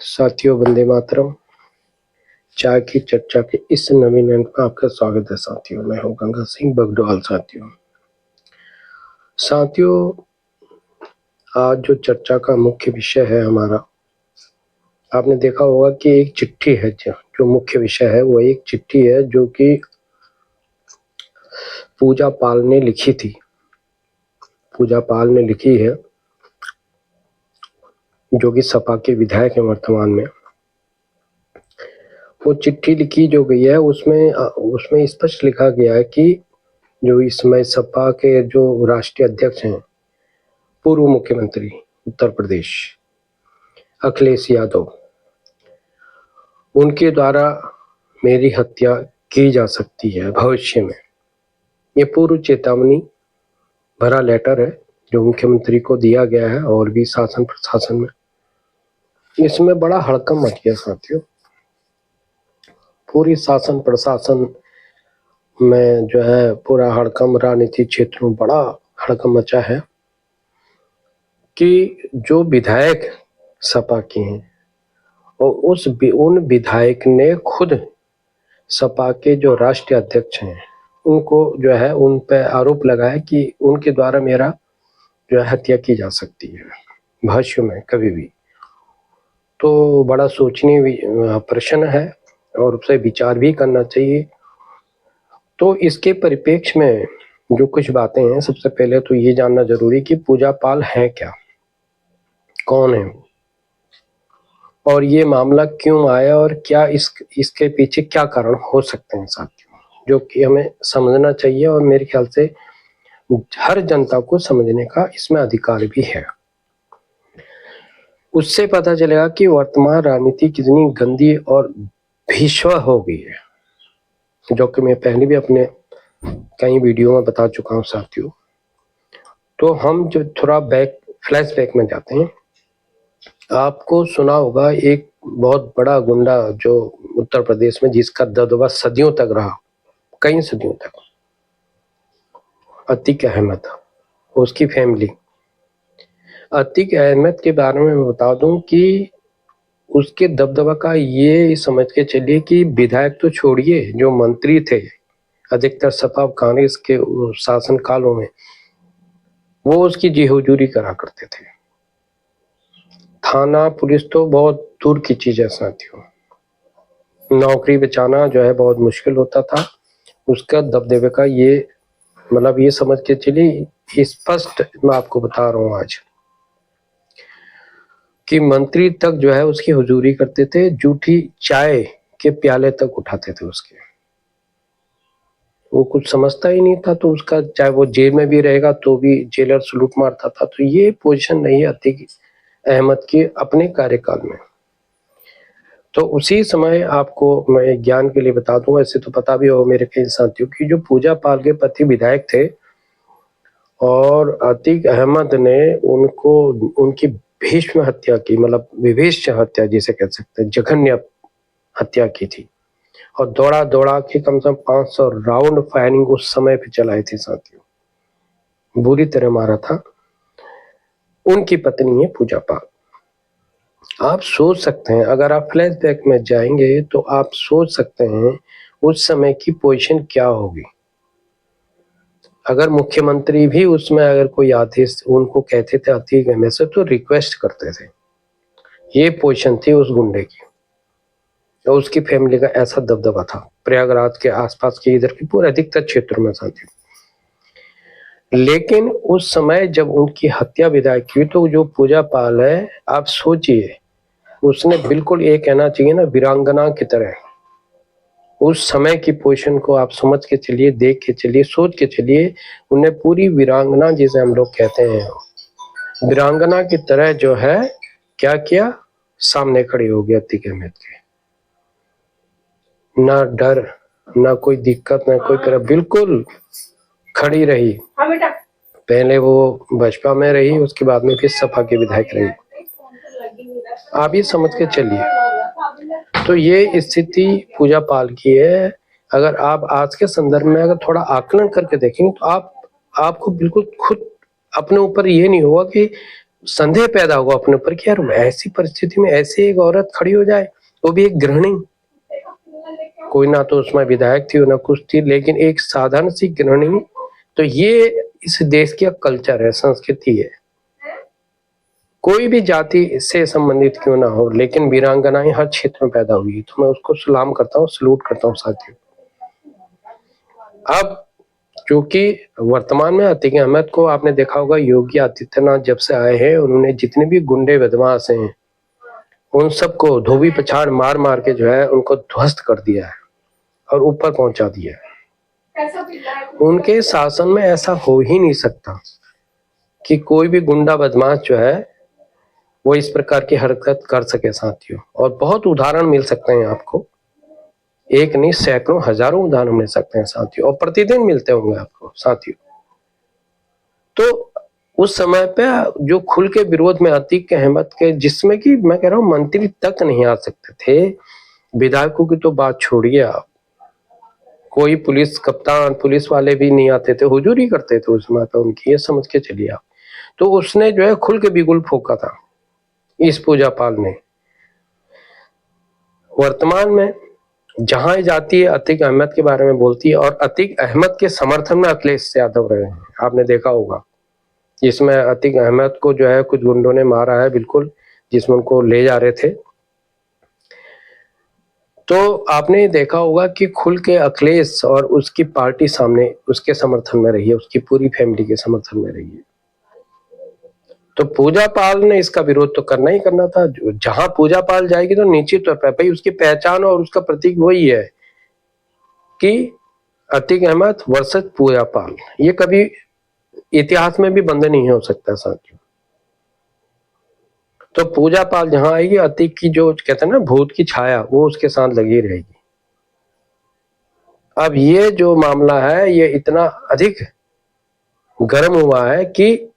साथियों, वंदे मातरम। चाय की चर्चा के इस नवीन अंक में आपका स्वागत है साथियों। मैं हूं गंगा सिंह बगडोल। साथियों, आज जो चर्चा का मुख्य विषय है हमारा, आपने देखा होगा कि एक चिट्ठी है। जो मुख्य विषय है वो एक चिट्ठी है जो कि पूजा पाल ने लिखी थी। पूजा पाल ने लिखी है, जो कि सपा के विधायक है वर्तमान में। वो चिट्ठी लिखी जो गई है उसमें स्पष्ट लिखा गया है कि जो इस समय सपा के जो राष्ट्रीय अध्यक्ष हैं, पूर्व मुख्यमंत्री उत्तर प्रदेश अखिलेश यादव, उनके द्वारा मेरी हत्या की जा सकती है भविष्य में। ये पूर्व चेतावनी भरा लेटर है जो मुख्यमंत्री को दिया गया है और भी शासन प्रशासन में। इसमें बड़ा हड़कंप मच गया साथियों। पूरी शासन प्रशासन में जो है पूरा हड़कंप, राजनीतिक क्षेत्र में बड़ा हड़कंप मचा है कि जो विधायक सपा के हैं और उन विधायक ने खुद सपा के जो राष्ट्रीय अध्यक्ष हैं उनको जो है उन पर आरोप लगाया कि उनके द्वारा मेरा जो है हत्या की जा सकती है भविष्य में कभी भी। तो बड़ा सोचनीय प्रश्न है और उसे विचार भी करना चाहिए। तो इसके परिप्रेक्ष्य में जो कुछ बातें हैं, सबसे पहले तो ये जानना जरूरी कि पूजा पाल है क्या, कौन है और ये मामला क्यों आया और क्या इसके पीछे क्या कारण हो सकते हैं साथियों, जो कि हमें समझना चाहिए और मेरे ख्याल से हर जनता को समझने का इसमें अधिकार भी है। उससे पता चलेगा कि वर्तमान राजनीति कितनी गंदी और भीषण हो गई है, जो कि मैं पहले भी अपने कई वीडियो में बता चुका हूं साथियों। तो हम जो थोड़ा फ्लैशबैक में जाते हैं, आपको सुना होगा एक बहुत बड़ा गुंडा जो उत्तर प्रदेश में, जिसका दबदबा सदियों तक रहा, कई सदियों तक, अतीक अहमद, उसकी फैमिली। अतीक अहमद के बारे में मैं बता दूं कि उसके दबदबा का ये समझ के चलिए कि विधायक तो छोड़िए, जो मंत्री थे अधिकतर सपा कांग्रेस के शासन कालों में, वो उसकी जी हुजूरी करा करते थे। थाना पुलिस तो बहुत दूर की चीज है साथियों, नौकरी बचाना जो है बहुत मुश्किल होता था। उसका दबदबे का ये मतलब ये समझ के चलिए, स्पष्ट मैं आपको बता रहा हूँ आज, कि मंत्री तक जो है उसकी हुजूरी करते थे, जूठी चाय के प्याले तक उठाते थे उसके। वो कुछ समझता ही नहीं था, तो उसका चाहे वो जेल में भी रहेगा तो भी जेलर सलूट मारता था। तो ये पोजीशन नहीं है अतीक अहमद की अपने कार्यकाल में। तो उसी समय आपको मैं ज्ञान के लिए बता दूं, ऐसे तो पता भी हो मेरे कई साथियों की, जो पूजा पाल के पति विधायक थे और अतीक अहमद ने उनको उनकी भीष्म हत्या की, मतलब विभीषण हत्या जिसे कह सकते हैं, जघन्य हत्या की थी। और दौड़ा दौड़ा के कम से कम 500 राउंड फायरिंग उस समय पे चलाई थी साथियों, बुरी तरह मारा था। उनकी पत्नी है पूजा पाल। आप सोच सकते हैं, अगर आप फ्लैशबैक में जाएंगे तो आप सोच सकते हैं उस समय की पोजीशन क्या होगी। अगर मुख्यमंत्री भी उसमें अगर कोई आदेश उनको कहते थे अतीक अहमद से, तो रिक्वेस्ट करते थे। ये पोजीशन थी उस गुंडे की और उसकी फैमिली का ऐसा दबदबा था प्रयागराज के आसपास के इधर के पूरे अधिकतर क्षेत्र में साथियों। लेकिन उस समय जब उनकी हत्या विधायक की, तो जो पूजा पाल है, आप सोचिए, उसने बिल्कुल ये कहना चाहिए ना, वीरांगना की तरह उस समय की पोजीशन को आप समझ के चलिए, देख के चलिए, सोच के चलिए। उन्हें पूरी वीरांगना जिसे हम लोग कहते हैं, वीरांगना की तरह जो है क्या किया, सामने खड़ी हो गया अतीक अहमद के। ना डर, ना कोई दिक्कत, ना कोई तरह, बिल्कुल खड़ी रही। पहले वो भाजपा में रही, उसके बाद में फिर सपा के विधायक रही। आप ये समझ के चलिए। तो ये स्थिति पूजा पाल की है। अगर आप आज के संदर्भ में अगर थोड़ा आकलन करके देखेंगे तो आपको बिल्कुल खुद अपने ऊपर ये नहीं होगा कि संदेह पैदा होगा अपने ऊपर कि यार ऐसी परिस्थिति में ऐसे एक औरत खड़ी हो जाए, वो भी एक गृहिणी, कोई ना तो उसमें विधायक थी ना कुछ थी, लेकिन एक साधारण सी गृहिणी। तो ये इस देश का कल्चर है, संस्कृति है। कोई भी जाति से संबंधित क्यों ना हो, लेकिन वीरांगनाएं हर क्षेत्र में पैदा हुई, तो मैं उसको सलाम करता हूँ, सलूट करता हूँ साथियों। अब क्योंकि वर्तमान में अतीक अहमद को आपने देखा होगा, योगी आदित्यनाथ जब से आए हैं, उन्होंने जितने भी गुंडे बदमाश हैं उन सबको धोबी पछाड़ मार मार के जो है उनको ध्वस्त कर दिया है और ऊपर पहुंचा दिया है। उनके शासन में ऐसा हो ही नहीं सकता कि कोई भी गुंडा बदमाश जो है वो इस प्रकार की हरकत कर सके साथियों। और बहुत उदाहरण मिल सकते हैं आपको, एक नहीं सैकड़ों हजारों उदाहरण मिल सकते हैं साथियों, और प्रतिदिन मिलते होंगे आपको साथियों। तो उस समय पे जो खुल के विरोध में अतीक अहमद के, जिसमें कि मैं कह रहा हूँ मंत्री तक नहीं आ सकते थे, विधायकों की तो बात छोड़िए आप, कोई पुलिस कप्तान पुलिस वाले भी नहीं आते थे, हुजूरी करते थे उस समय पे उनकी, ये समझ के चलिए आप। तो उसने जो है खुल के बिगुल फूका था इस पूजा पाल ने। वर्तमान में जहां जाती है अतीक अहमद के बारे में बोलती है, और अतीक अहमद के समर्थन में अखिलेश यादव रहे हैं, आपने देखा होगा। जिसमें अतीक अहमद को जो है कुछ गुंडों ने मारा है, बिल्कुल जिसमें उनको ले जा रहे थे। तो आपने देखा होगा कि खुल के अखिलेश और उसकी पार्टी सामने उसके समर्थन में रही है, उसकी पूरी फैमिली के समर्थन में रही है। तो पूजा पाल ने इसका विरोध तो करना ही करना था। जहां पूजा पाल जाएगी तो निश्चित तौर पर भाई उसकी पहचान और उसका प्रतीक वही है कि अतीक अहमद वर्सेस पूजा पाल, ये कभी इतिहास में भी बंद नहीं हो सकता साथियों। तो पूजा पाल जहां आएगी, अतीक की जो कहते हैं ना भूत की छाया, वो उसके साथ लगी रहेगी। अब ये जो मामला है ये इतना अधिक गर्म हुआ है कि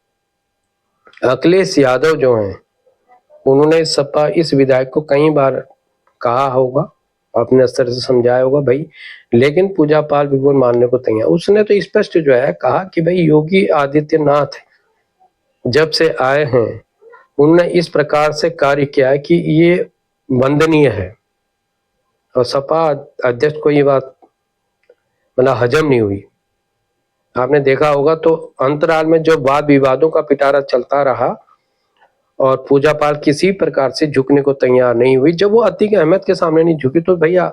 अखिलेश यादव जो हैं उन्होंने सपा इस विधायक को कई बार कहा होगा, अपने स्तर से समझाया होगा भाई, लेकिन पूजा पाल बिल्कुल मानने को तैयार। उसने तो स्पष्ट जो है कहा कि भाई योगी आदित्यनाथ जब से आए हैं उन्होंने इस प्रकार से कार्य किया है कि ये वंदनीय है, और सपा अध्यक्ष को ये बात मतलब हजम नहीं हुई। आपने देखा होगा तो अंतराल में जो वाद विवादों का पिटारा चलता रहा और पूजा पाल किसी प्रकार से झुकने को तैयार नहीं हुई। जब वो अतीक अहमद के सामने नहीं झुकी तो भैया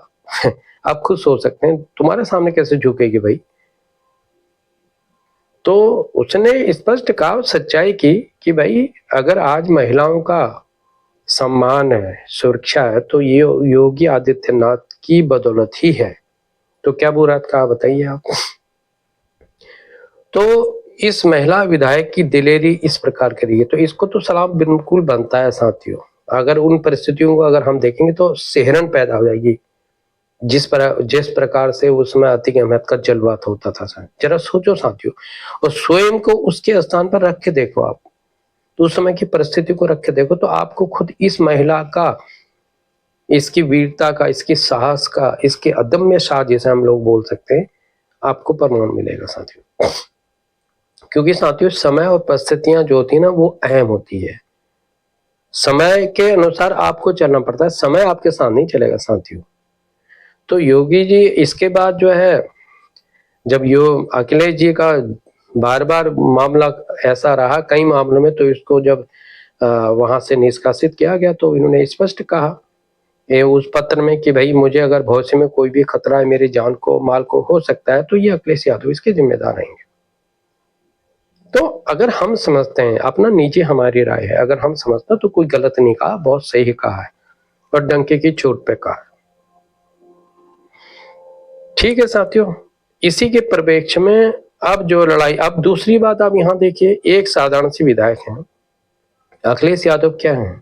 आप खुद सोच सकते हैं तुम्हारे सामने कैसे झुकेगी भाई। तो उसने स्पष्ट कहा, सच्चाई की कि भाई अगर आज महिलाओं का सम्मान है, सुरक्षा है, तो ये योगी आदित्यनाथ की बदौलत ही है। तो क्या बुरा कहा बताइए आप। तो इस महिला विधायक की दिलेरी इस प्रकार की रही है, तो इसको तो सलाम बिल्कुल बनता है साथियों। अगर उन परिस्थितियों को अगर हम देखेंगे तो सिहरन पैदा हो जाएगी, जिस प्रकार से उसमें अतीक अहमद का जज्बात होता था। जरा सोचो साथियों, और स्वयं को उसके स्थान पर रख के देखो आप, तो उस समय की परिस्थिति को रख के देखो, तो आपको खुद इस महिला का, इसकी वीरता का, इसकी साहस का, इसके अदम्य साहस जिसे हम लोग बोल सकते हैं, आपको प्रमाण मिलेगा साथियों। क्योंकि साथियों समय और परिस्थितियां जो होती है ना वो अहम होती है, समय के अनुसार आपको चलना पड़ता है, समय आपके साथ नहीं चलेगा साथियों। तो योगी जी इसके बाद जो है, जब अखिलेश जी का बार बार मामला ऐसा रहा कई मामलों में, तो इसको जब वहां से निष्कासित किया गया तो इन्होंने स्पष्ट कहा उस पत्र में कि भाई मुझे अगर भविष्य में कोई भी खतरा है मेरी जान को माल को हो सकता है तो ये अखिलेश यादव इसके जिम्मेदार रहेंगे। तो अगर हम समझते हैं, अपना निजी हमारी राय है, अगर हम समझते हैं तो कोई गलत नहीं कहा, बहुत सही कहा है और डंके की चोट पे कहा। ठीक है साथियों, इसी के परिप्रेक्ष्य में अब जो लड़ाई, अब दूसरी बात आप यहाँ देखिए, एक साधारण सी विधायक है अखिलेश यादव, क्या है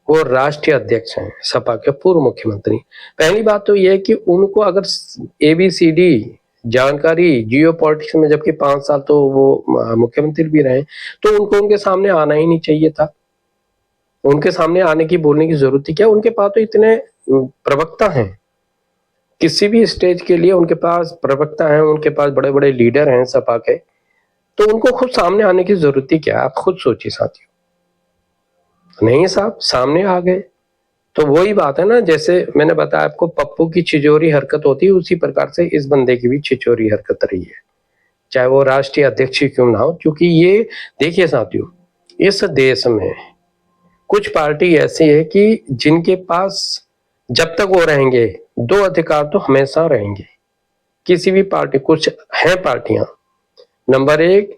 वो राष्ट्रीय अध्यक्ष हैं सपा के, पूर्व मुख्यमंत्री। पहली बात तो यह है कि उनको अगर ABCD जानकारी जियो पॉलिटिक्स में, जबकि 5 साल तो वो मुख्यमंत्री भी रहे, तो उनको उनके सामने आना ही नहीं चाहिए था। उनके सामने आने की, बोलने की जरूरत थी क्या? उनके पास तो इतने प्रवक्ता हैं, किसी भी स्टेज के लिए उनके पास प्रवक्ता हैं, उनके पास बड़े बड़े लीडर हैं सपा के, तो उनको खुद सामने आने की जरूरत ही क्या है? आप खुद सोचिए साथियों। नहीं साहब, सामने आ गए। तो वही बात है ना, जैसे मैंने बताया आपको पप्पू की छिचोरी हरकत होती है, उसी प्रकार से इस बंदे की भी छिचोरी हरकत रही है, चाहे वो राष्ट्रीय अध्यक्ष क्यों ना हो। क्योंकि ये देखिए साथियों, इस देश में कुछ पार्टी ऐसी है कि जिनके पास जब तक वो रहेंगे दो अधिकार तो हमेशा रहेंगे। किसी भी पार्टी, कुछ है पार्टियां, नंबर एक,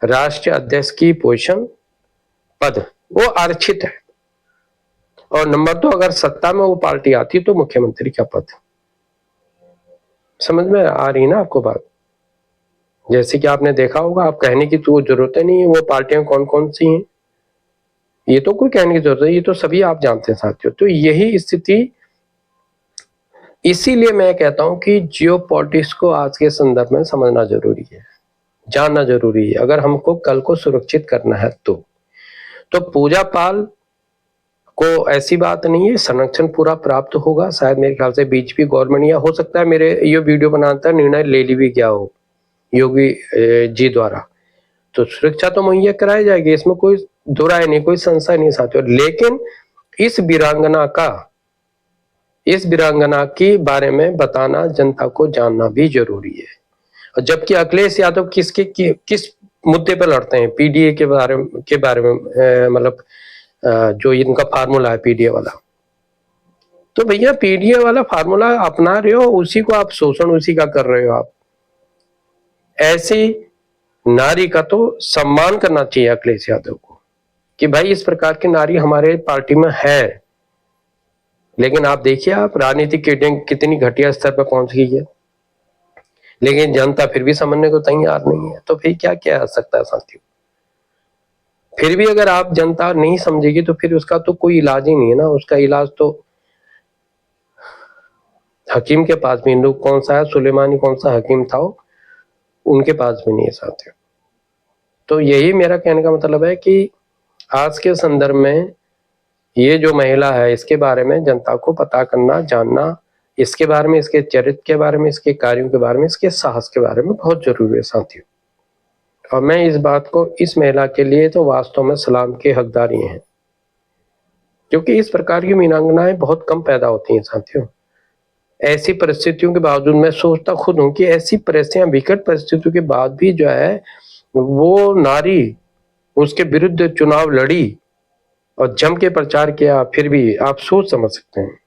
राष्ट्रीय अध्यक्ष की पोजीशन, पद वो आरक्षित है, और नंबर दो, अगर सत्ता में वो पार्टी आती तो मुख्यमंत्री का पद। समझ में आ रही ना आपको बात? जैसे कि आपने देखा होगा, आप कहने की तो जरूरत नहीं है वो पार्टियां कौन कौन सी हैं, ये तो कोई कहने की जरूरत है, ये तो सभी आप जानते हैं साथियों। तो यही स्थिति, इसीलिए मैं कहता हूं कि जियो पॉलिटिक्स को आज के संदर्भ में समझना जरूरी है, जानना जरूरी है, अगर हमको कल को सुरक्षित करना है तो पूजा पाल को ऐसी बात नहीं है, संरक्षण पूरा प्राप्त होगा। शायद मेरे ख्याल से बीजेपी गवर्नमेंट, या हो सकता है मेरे ये वीडियो बनाता निर्णय ले ली भी गया हो योगी जी द्वारा, तो सुरक्षा तो मुहैया कराई जाएगी, इसमें कोई दो राय नहीं, कोई संशय नहीं साथियों। लेकिन इस वीरांगना के बारे में बताना, जनता को जानना भी जरूरी है। और जबकि अखिलेश यादव किस मुद्दे पर लड़ते हैं, पीडीए के बारे में मतलब जो इनका फार्मूला है पीडीए वाला, तो भैया पीडीए वाला फार्मूला अपना रहे हो, उसी को आप शोषण उसी का कर रहे हो। आप ऐसी नारी का तो सम्मान करना चाहिए अखिलेश यादव को, कि भाई इस प्रकार की नारी हमारे पार्टी में है। लेकिन आप देखिए, आप राजनीतिक कितनी घटिया स्तर पर पहुंच गई है, लेकिन जनता फिर भी समझने को तैयार नहीं है। तो फिर क्या क्या आ सकता है साथियों? फिर भी अगर आप जनता नहीं समझेगी तो फिर उसका तो कोई इलाज ही नहीं है ना। उसका इलाज तो हकीम के पास भी, लोग कौन सा है, सुलेमानी कौन सा हकीम था, उनके पास भी नहीं है साथियों। तो यही मेरा कहने का मतलब है कि आज के संदर्भ में ये जो महिला है, इसके बारे में जनता को पता करना, जानना, इसके बारे में, इसके चरित्र के बारे में, इसके कार्यों के बारे में, इसके साहस के बारे में बहुत जरूरी है साथियों। और मैं इस बात को, इस महिला के लिए तो वास्तव में सलाम के हकदार ही हैं, क्योंकि इस प्रकार की वीरांगनाएं बहुत कम पैदा होती हैं साथियों। ऐसी परिस्थितियों के बावजूद मैं सोचता खुद हूं कि ऐसी परिस्थितियां, विकट परिस्थितियों के बाद भी जो है वो नारी उसके विरुद्ध चुनाव लड़ी और जम के प्रचार किया, फिर भी आप सोच समझ सकते हैं।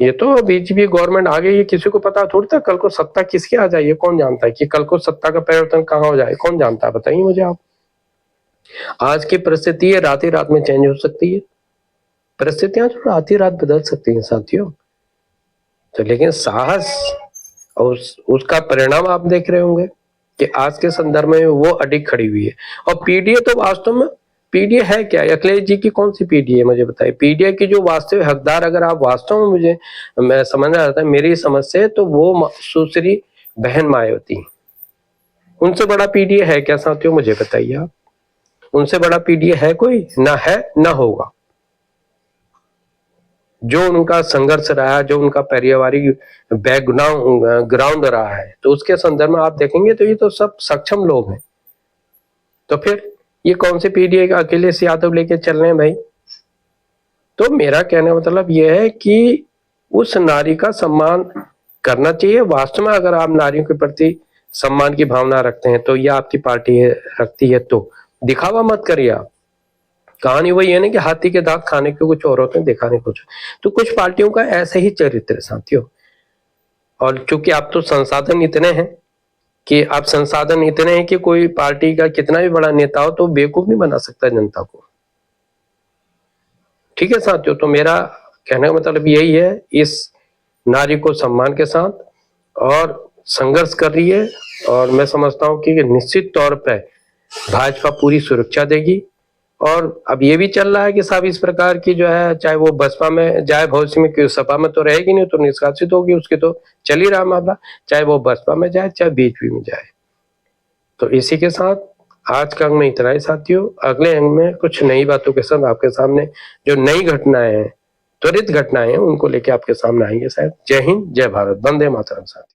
ये तो बीजेपी गवर्नमेंट आ गई है, किसी को पता थोड़ी था कल को सत्ता किसकी आ जाए, कौन जानता है कि कल को सत्ता का परिवर्तन कहाँ हो जाए, कौन जानता है, बताइए मुझे आप। आज की परिस्थिति है, रात ही रात में चेंज हो सकती है, परिस्थितियां तो रात ही रात बदल सकती हैं साथियों। तो लेकिन साहस और उसका परिणाम आप देख रहे होंगे कि आज के संदर्भ में वो अडिग खड़ी हुई है। और पीडीए तो वास्तव में, पीडीए है क्या? अखिलेश जी की कौन सी पीडीए मुझे बताइए। पीडीए की जो वास्तविक हकदार, अगर आप वास्तव में मैं समझना चाहता है मेरी समझ से, तो वो सुश्री बहन मायावती, उनसे बड़ा पीडीए है क्या साथियों? मुझे बताइए आप, उनसे बड़ा पीडीए है कोई? ना है ना होगा। जो उनका संघर्ष रहा है, जो उनका पारिवारिक ग्राउंड रहा है, तो उसके संदर्भ में आप देखेंगे तो ये तो सब सक्षम लोग हैं। तो फिर ये कौन से पीडीए का अखिलेश यादव लेके चल रहे हैं भाई? तो मेरा कहने का मतलब यह है कि उस नारी का सम्मान करना चाहिए। वास्तव में अगर आप नारियों के प्रति सम्मान की भावना रखते हैं, तो यह आपकी पार्टी है, रखती है, तो दिखावा मत करिए आप। कहानी वही है ना कि हाथी के दांत खाने के कुछ और होते हैं, दिखाने कुछ। तो कुछ पार्टियों का ऐसे ही चरित्र है साथियों। और चूंकि आप तो संसाधन इतने हैं कि कोई पार्टी का कितना भी बड़ा नेता हो तो बेवकूफ नहीं बना सकता जनता को। ठीक है साथियों, तो मेरा कहने का मतलब यही है, इस नारी को सम्मान के साथ और संघर्ष कर रही है, और मैं समझता हूं कि निश्चित तौर पर भाजपा पूरी सुरक्षा देगी। और अब ये भी चल रहा है कि साहब इस प्रकार की जो है, चाहे वो बसपा में जाए भविष्य में, क्यों सपा में तो रहेगी नहीं, तो निष्कासित होगी, उसकी तो चल ही रहा मामला, चाहे वो बसपा में जाए चाहे बीजेपी में जाए। तो इसी के साथ आज का अंग में इतना ही साथियों। अगले अंग में कुछ नई बातों के साथ आपके सामने, जो नई घटनाएं हैं, त्वरित घटनाएं हैं, उनको लेके आपके सामने आएंगे शायद। जय हिंद, जय भारत, वंदे मातरम साथियों।